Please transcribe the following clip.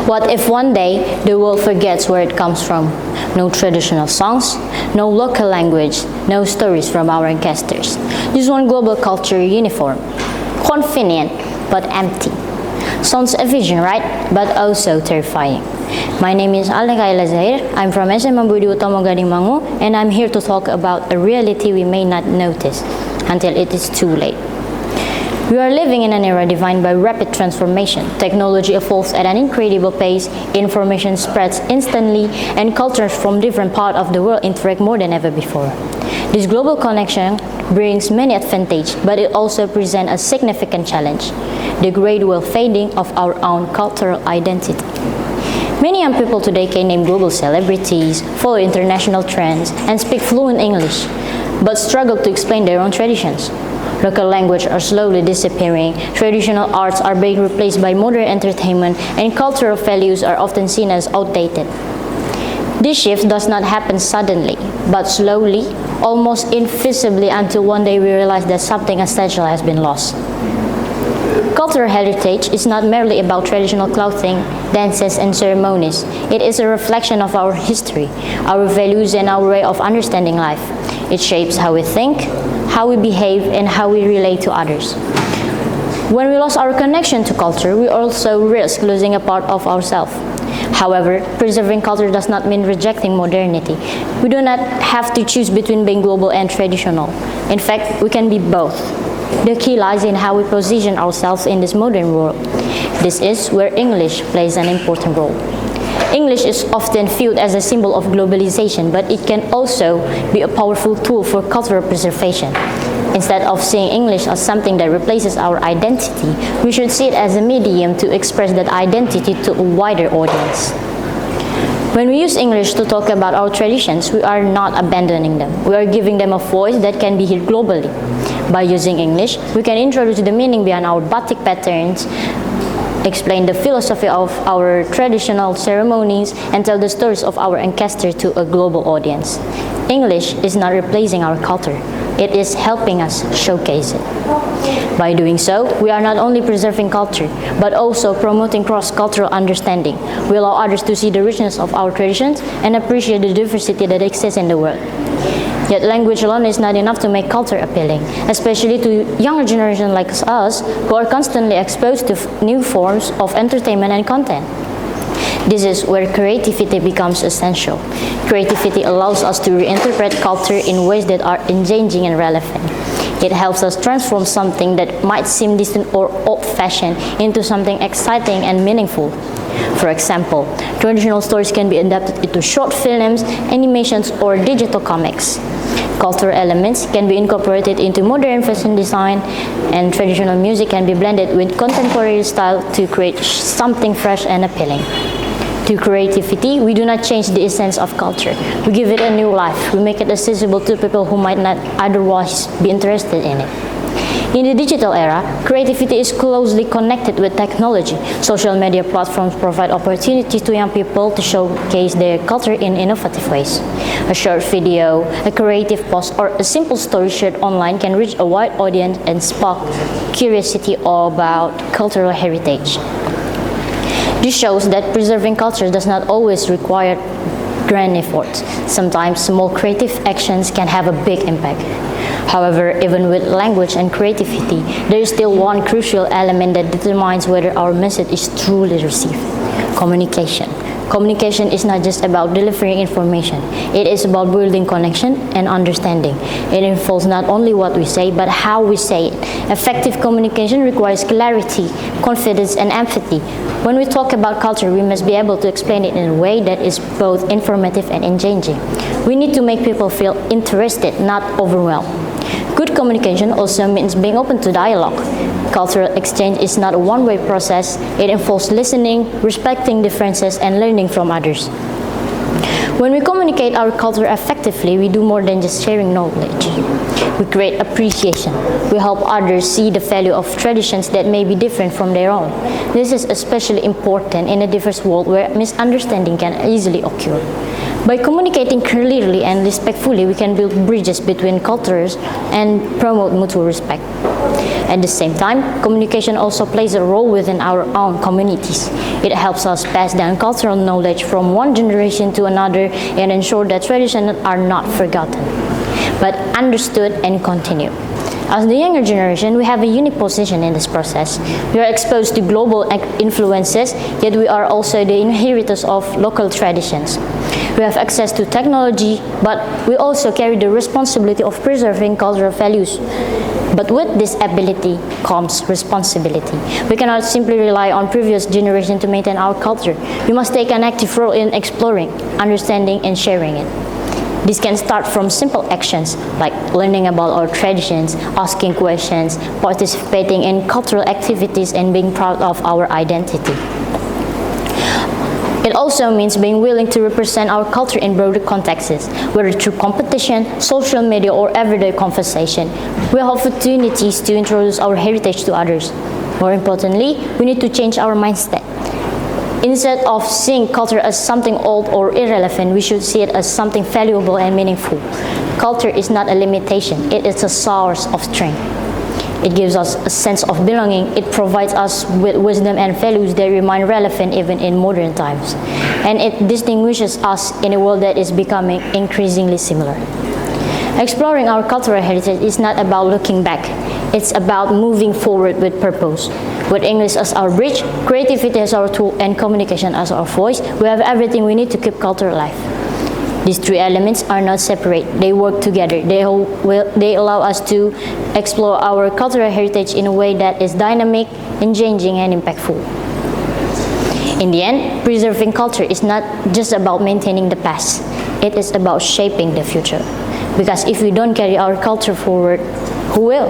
What if one day the world forgets where it comes from? No traditional songs, no local language, no stories from our ancestors. Just one global culture uniform. Convenient, but empty. Sounds a vision, right? But also terrifying. My name is Alna Kaila Zahir. I'm from SMA Budi Utama Gading Mangu, and I'm here to talk about a reality we may not notice until it is too late. We are living in an era defined by rapid transformation. Technology evolves at an incredible pace, information spreads instantly, and cultures from different parts of the world interact more than ever before. This global connection brings many advantages, but it also presents a significant challenge: the gradual fading of our own cultural identity. Many young people today can name global celebrities, follow international trends, and speak fluent English, but struggle to explain their own traditions. Local languages are slowly disappearing, traditional arts are being replaced by modern entertainment, and cultural values are often seen as outdated. This shift does not happen suddenly, but slowly, almost invisibly, until one day we realize that something essential has been lost. Cultural heritage is not merely about traditional clothing, dances, and ceremonies. It is a reflection of our history, our values, and our way of understanding life. It shapes how we think, how we behave, and how we relate to others. When we lose our connection to culture, we also risk losing a part of ourselves. However, preserving culture does not mean rejecting modernity. We do not have to choose between being global and traditional. In fact, we can be both. The key lies in how we position ourselves in this modern world. This is where English plays an important role. English is often viewed as a symbol of globalization, but it can also be a powerful tool for cultural preservation. Instead of seeing English as something that replaces our identity, we should see it as a medium to express that identity to a wider audience. When we use English to talk about our traditions, we are not abandoning them. We are giving them a voice that can be heard globally. By using English, we can introduce the meaning behind our batik patterns, explain the philosophy of our traditional ceremonies, and tell the stories of our ancestors to a global audience. English is not replacing our culture. It is helping us showcase it. By doing so, we are not only preserving culture, but also promoting cross-cultural understanding. We allow others to see the richness of our traditions and appreciate the diversity that exists in the world. Yet language alone is not enough to make culture appealing, especially to younger generations like us who are constantly exposed to new forms of entertainment and content. This is where creativity becomes essential. Creativity allows us to reinterpret culture in ways that are engaging and relevant. It helps us transform something that might seem distant or old-fashioned into something exciting and meaningful. For example, traditional stories can be adapted into short films, animations, or digital comics. Cultural elements can be incorporated into modern fashion design, and traditional music can be blended with contemporary style to create something fresh and appealing. Through creativity, we do not change the essence of culture. We give it a new life. We make it accessible to people who might not otherwise be interested in it. In the digital era, creativity is closely connected with technology. Social media platforms provide opportunities to young people to showcase their culture in innovative ways. A short video, a creative post, or a simple story shared online can reach a wide audience and spark curiosity about cultural heritage. This shows that preserving culture does not always require grand efforts. Sometimes small creative actions can have a big impact. However, even with language and creativity, there is still one crucial element that determines whether our message is truly received: communication. Communication is not just about delivering information. It is about building connection and understanding. It involves not only what we say, but how we say it. Effective communication requires clarity, confidence, and empathy. When we talk about culture, we must be able to explain it in a way that is both informative and engaging. We need to make people feel interested, not overwhelmed. Good communication also means being open to dialogue. Cultural exchange is not a one-way process. It involves listening, respecting differences, and learning from others. When we communicate our culture effectively, we do more than just sharing knowledge. We create appreciation. We help others see the value of traditions that may be different from their own. This is especially important in a diverse world where misunderstanding can easily occur. By communicating clearly and respectfully, we can build bridges between cultures and promote mutual respect. At the same time, communication also plays a role within our own communities. It helps us pass down cultural knowledge from one generation to another and ensure that traditions are not forgotten, but understood and continue. As the younger generation, we have a unique position in this process. We are exposed to global influences, yet we are also the inheritors of local traditions. We have access to technology, but we also carry the responsibility of preserving cultural values. But with this ability comes responsibility. We cannot simply rely on previous generations to maintain our culture. We must take an active role in exploring, understanding, and sharing it. This can start from simple actions like learning about our traditions, asking questions, participating in cultural activities, and being proud of our identity. It also means being willing to represent our culture in broader contexts, whether through competition, social media, or everyday conversation. We have opportunities to introduce our heritage to others. More importantly, we need to change our mindset. Instead of seeing culture as something old or irrelevant, we should see it as something valuable and meaningful. Culture is not a limitation, it is a source of strength. It gives us a sense of belonging, it provides us with wisdom and values that remain relevant even in modern times. And it distinguishes us in a world that is becoming increasingly similar. Exploring our cultural heritage is not about looking back, it's about moving forward with purpose. With English as our bridge, creativity as our tool, and communication as our voice, we have everything we need to keep culture alive. These three elements are not separate, they work together. They allow us to explore our cultural heritage in a way that is dynamic, engaging, and impactful. In the end, preserving culture is not just about maintaining the past, it is about shaping the future. Because if we don't carry our culture forward, who will?